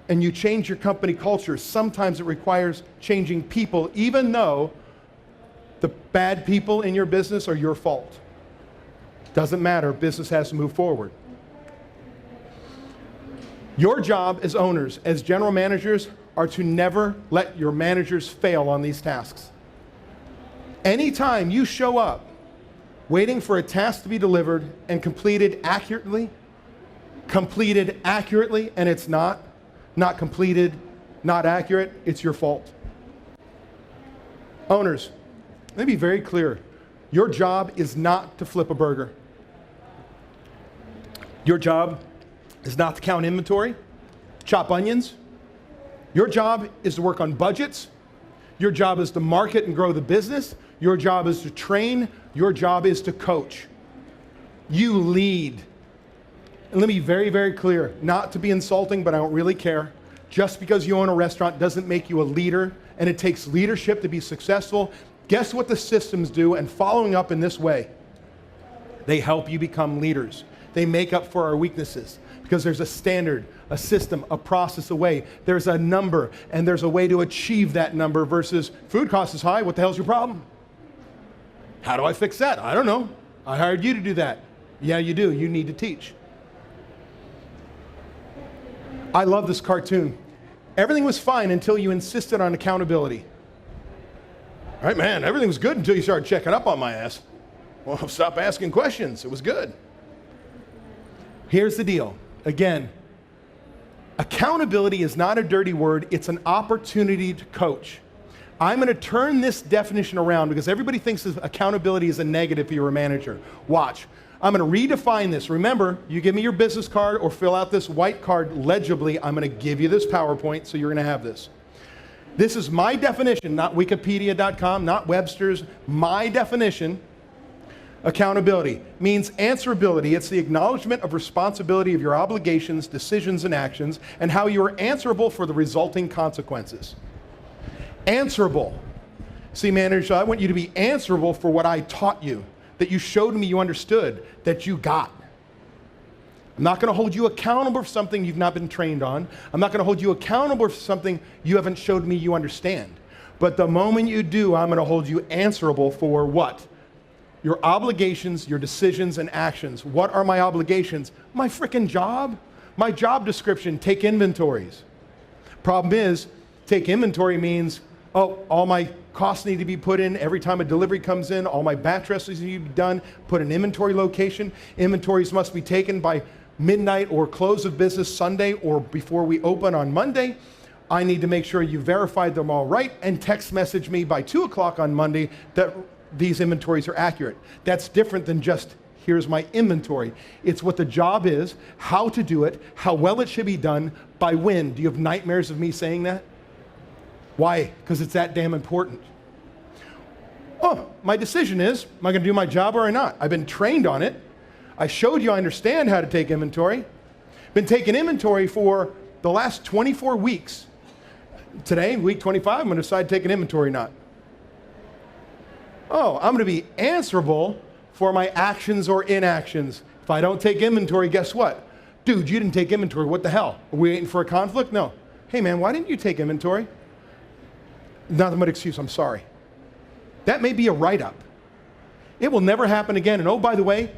And you change your company culture. Sometimes it requires changing people, even though the bad people in your business are your fault. Doesn't matter, business has to move forward. Your job as owners, as general managers, are to never let your managers fail on these tasks. Anytime you show up waiting for a task to be delivered and completed accurately, and it's not completed, not accurate, it's your fault. Owners, let me be very clear. Your job is not to flip a burger. Your job is not to count inventory, chop onions. Your job is to work on budgets. Your job is to market and grow the business. Your job is to train. Your job is to coach. You lead. And let me be very, very clear, not to be insulting, but I don't really care. Just because you own a restaurant doesn't make you a leader, and it takes leadership to be successful. Guess what the systems do? And following up in this way, they help you become leaders. They make up for our weaknesses because there's a standard, a system, a process, a way. There's a number, and there's a way to achieve that number versus food cost is high. What the hell's your problem? How do I fix that? I don't know. I hired you to do that. Yeah, you do. You need to teach. I love this cartoon. Everything was fine until you insisted on accountability. All right, man, everything was good until you started checking up on my ass. Well, stop asking questions. It was good. Here's the deal. Again, accountability is not a dirty word. It's an opportunity to coach. I'm going to turn this definition around because everybody thinks accountability is a negative if you're a manager. Watch. I'm going to redefine this. Remember, you give me your business card or fill out this white card legibly. I'm going to give you this PowerPoint, so you're going to have this. This is my definition, not Wikipedia.com, not Webster's. My definition. Accountability means answerability. It's the acknowledgement of responsibility of your obligations, decisions, and actions, and how you are answerable for the resulting consequences. Answerable. See, manager, I want you to be answerable for what I taught you, that you showed me you understood, that you got. I'm not going to hold you accountable for something you've not been trained on. I'm not going to hold you accountable for something you haven't showed me you understand. But the moment you do, I'm going to hold you answerable for what? Your obligations, your decisions, and actions. What are my obligations? My frickin' job. My job description, take inventories. Problem is, take inventory means, oh, all my costs need to be put in every time a delivery comes in, all my batch recipes need to be done, put an inventory location. Inventories must be taken by midnight or close of business Sunday or before we open on Monday. I need to make sure you verified them all right and text message me by 2 o'clock on Monday that these inventories are accurate. That's different than just, here's my inventory. It's what the job is, how to do it, how well it should be done, by when. Do you have nightmares of me saying that? Why? Because it's that damn important. Oh, my decision is, am I going to do my job or not? I've been trained on it. I showed you I understand how to take inventory. Been taking inventory for the last 24 weeks. Today, week 25, I'm going to decide to take an inventory or not. Oh, I'm going to be answerable for my actions or inactions. If I don't take inventory, guess what? Dude, you didn't take inventory. What the hell? Are we waiting for a conflict? No. Hey, man, why didn't you take inventory? Nothing but excuse. I'm sorry. That may be a write-up. It will never happen again. And oh, by the way,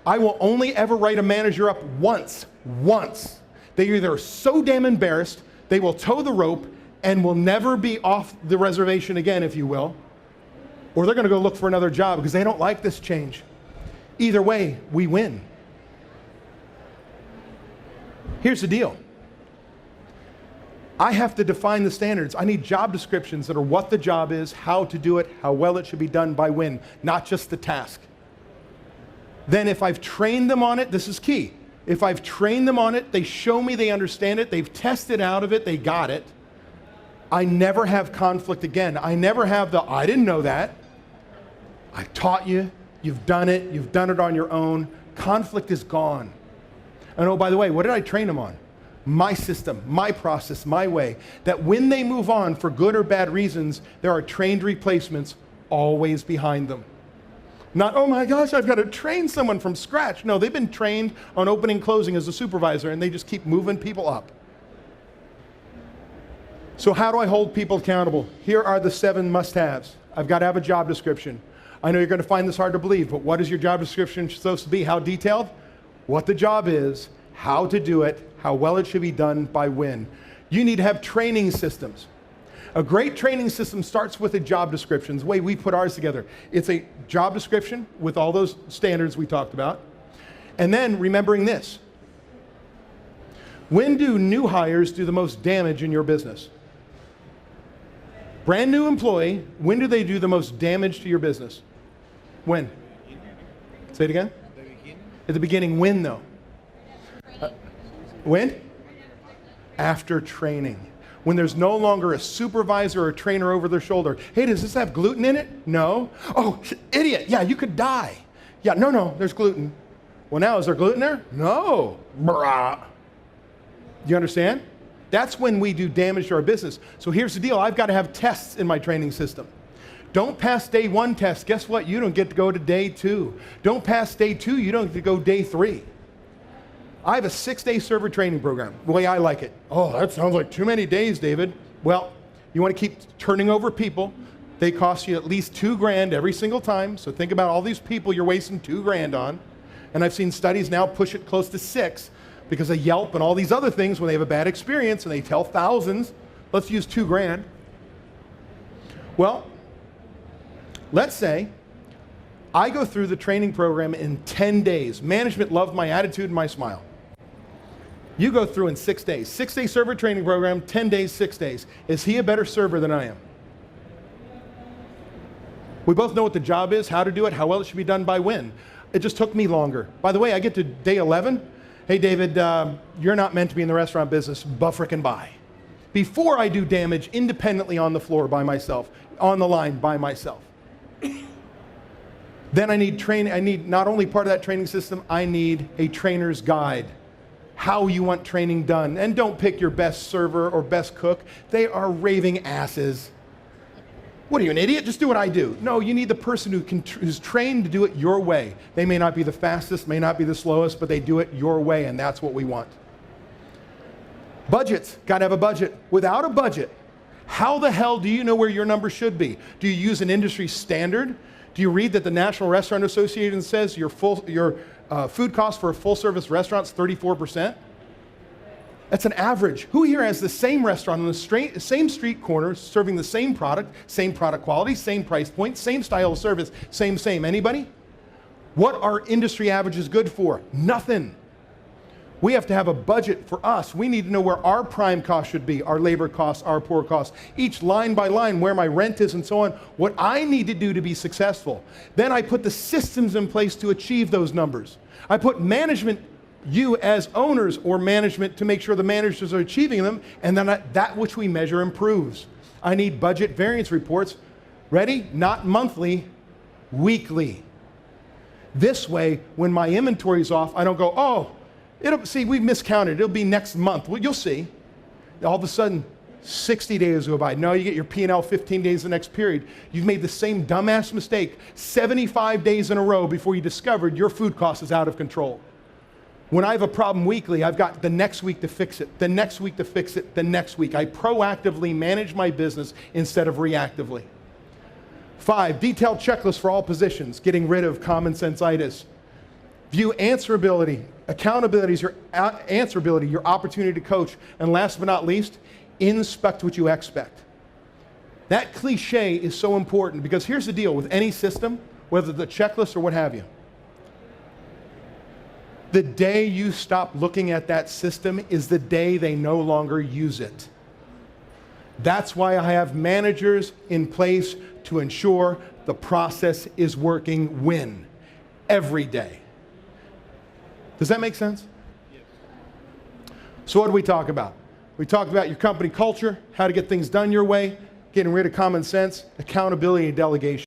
I will only ever write a manager up once. Once. They either are so damn embarrassed, they will toe the rope and will never be off the reservation again, if you will, or they're going to go look for another job because they don't like this change. Either way, we win. Here's the deal. I have to define the standards. I need job descriptions that are what the job is, how to do it, how well it should be done, by when, not just the task. Then if I've trained them on it, this is key. If I've trained them on it, they show me they understand it, they've tested out of it, they got it, I never have conflict again. I never have the, I didn't know that. I taught you, you've done it on your own. Conflict is gone. And oh, by the way, what did I train them on? My system, my process, my way. That when they move on for good or bad reasons, there are trained replacements always behind them. Not, oh my gosh, I've got to train someone from scratch. No, they've been trained on opening and closing as a supervisor, and they just keep moving people up. So how do I hold people accountable? Here are the 7 must-haves. I've got to have a job description. I know you're going to find this hard to believe, but what is your job description supposed to be? How detailed? What the job is, how to do it, how well it should be done, by when. You need to have training systems. A great training system starts with a job description. The way we put ours together. It's a job description with all those standards we talked about. And then remembering this. When do new hires do the most damage in your business? Brand new employee, when do they do the most damage to your business? When? Say it again? At the beginning. When though? When? After training. When there's no longer a supervisor or a trainer over their shoulder. Hey, does this have gluten in it? No. Oh, idiot. Yeah, you could die. Yeah, no, there's gluten. Well, now, is there gluten there? No. Brah. Do you understand? That's when we do damage to our business. So here's the deal. I've got to have tests in my training system. Don't pass day 1 test. Guess what? You don't get to go to day 2. Don't pass day 2. You don't get to go day 3. I have a 6-day server training program, the way I like it. Oh, that sounds like too many days, David. Well, you want to keep turning over people. They cost you at least $2,000 every single time. So think about all these people you're wasting $2,000 on. And I've seen studies now push it close to 6 because of Yelp and all these other things when they have a bad experience and they tell thousands, let's use $2,000. Well, let's say I go through the training program in 10 days. Management loved my attitude and my smile. You go through in 6 days. 6-day server training program, 10 days, 6 days. Is he a better server than I am? We both know what the job is, how to do it, how well it should be done, by when. It just took me longer. By the way, I get to day 11. Hey, David, you're not meant to be in the restaurant business. Frickin' bye. Before I do damage independently on the floor by myself, on the line by myself. Then I need training. I need not only part of that training system, I need a trainer's guide. How you want training done. And don't pick your best server or best cook. They are raving asses. What are you, an idiot? Just do what I do. No, you need the person who's trained to do it your way. They may not be the fastest, may not be the slowest, but they do it your way, and that's what we want. Budgets, got to have a budget. Without a budget, how the hell do you know where your number should be? Do you use an industry standard? Do you read that the National Restaurant Association says your food cost for a full-service restaurant is 34%? That's an average. Who here has the same restaurant on the same street corner, serving the same product quality, same price point, same style of service, same? Anybody? What are industry averages good for? Nothing. We have to have a budget for us. We need to know where our prime cost should be, our labor costs, our poor costs, each line by line, where my rent is and so on, what I need to do to be successful. Then I put the systems in place to achieve those numbers. I put management, you as owners or management, to make sure the managers are achieving them, and then that which we measure improves. I need budget variance reports. Ready? Not monthly, weekly. This way, when my inventory is off, I don't go, oh, see, we've miscounted. It'll be next month. Well, you'll see. All of a sudden, 60 days go by. No, you get your P&L 15 days the next period. You've made the same dumbass mistake 75 days in a row before you discovered your food cost is out of control. When I have a problem weekly, I've got the next week to fix it, the next week to fix it, the next week. I proactively manage my business instead of reactively. 5, detailed checklist for all positions, getting rid of common sense-itis. View answerability. Accountability is your answerability, your opportunity to coach. And last but not least, inspect what you expect. That cliche is so important because here's the deal with any system, whether the checklist or what have you. The day you stop looking at that system is the day they no longer use it. That's why I have managers in place to ensure the process is working every day. Does that make sense? Yes. So what did we talk about? We talked about your company culture, how to get things done your way, getting rid of common sense, accountability, and delegation.